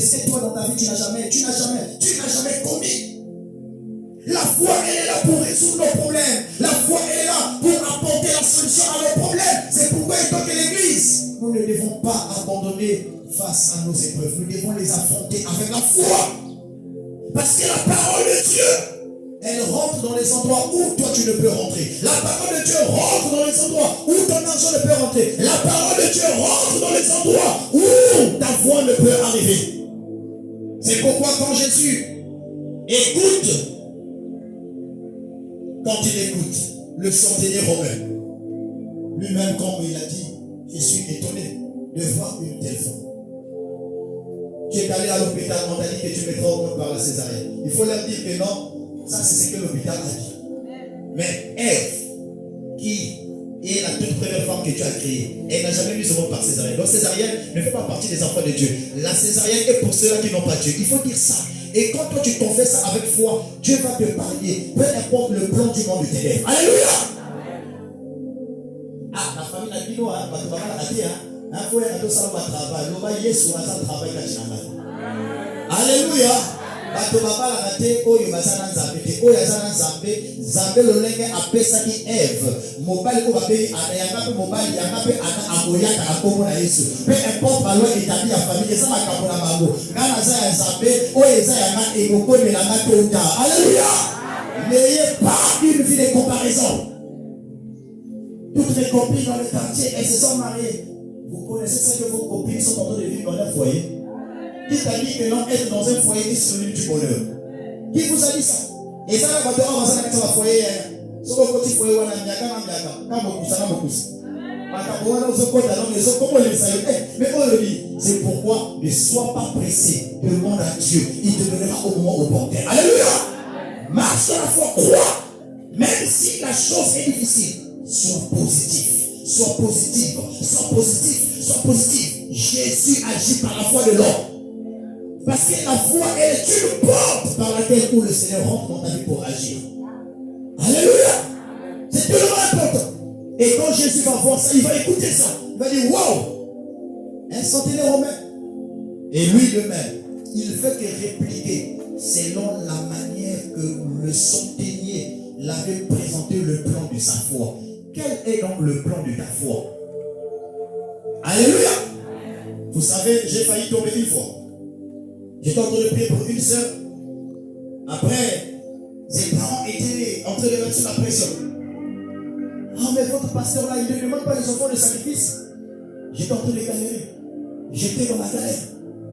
Est-ce que toi dans ta vie tu n'as jamais commis? La foi, elle est là pour résoudre nos problèmes. La foi, elle est là pour apporter la solution à nos problèmes. C'est pourquoi il faut que l'Église, nous ne devons pas abandonner face à nos épreuves. Nous devons les affronter avec la foi. Parce que la parole de Dieu, elle rentre dans les endroits où toi tu ne peux rentrer. La parole de Dieu rentre dans les endroits où ton argent ne peut rentrer. La parole de Dieu rentre dans les endroits où ta voix ne peut arriver. C'est pourquoi quand Jésus écoute, quand il écoute le centenier romain, lui-même, comme il a dit, je suis étonné de voir une telle foi. Tu es allé à l'hôpital, on t'a dit que tu mettras au monde par la césarienne. Il faut leur dire que non, ça c'est ce que l'hôpital a dit. Mais Ève, qui est la toute première femme que tu as créée, elle n'a jamais mis au monde par césarienne. Donc césarienne ne fait pas partie des enfants de Dieu. La césarienne est pour ceux-là qui n'ont pas Dieu. Il faut dire ça. Et quand toi tu confesses ça avec foi, Dieu va te parler, peu importe le plan du monde de tes lèvres. Alléluia! Ah, la famille n'a dit non, hein, parce que maman a dit, hein, il faut être ça au travail, l'on va y aller sur un travail là. Alléluia! Bato baba la kate oyo bazana nzambe te oyo azana nzambe nzambe lolenge apesaki Ève mobali ko babeli ayanga pe mobali yanga pe ana amoyaka na kombo na Yesu peu importe baloi établi ya famille ça makambo na bango ngana za ya nzambe oyo eza yanga ekokomela nga tota. Alléluia! N'ayez pas une vie de comparaison. Toutes mes copines dans le quartier, elles se sont mariées. Vous connaissez ça que vos copines sont en train de vivre dans un foyer? Qui t'a dit que non, être dans un foyer est synonyme du bonheur? Qui vous a dit ça? Et ça, on va dans un foyer. Ce qu'on peut dire, foyer, on a mis à quand c'est pourquoi ne sois pas pressé. Demande à Dieu. Il te donnera au moment opportun. Alléluia! Marche dans la foi, crois. Même si la chose est difficile, sois positif. Sois positif. Sois positif. Sois positif. Jésus agit par la foi de l'homme. Parce que la foi est une porte par laquelle où le Seigneur rentre dans ta vie pour agir. Alléluia! C'est tellement important. Et quand Jésus va voir ça, il va écouter ça. Il va dire, wow! Un centenaire romain. Et lui de même, il fait que répliquer selon la manière que le centenier l'avait présenté le plan de sa foi. Quel est donc le plan de ta foi? Alléluia! Vous savez, j'ai failli tomber une fois. J'étais en train de prier pour une sœur. Après, ses parents étaient en train de mettre sous la pression. Ah, mais votre pasteur là, il ne demande pas les enfants de sacrifice. J'étais en train de galérer. J'étais dans la galère.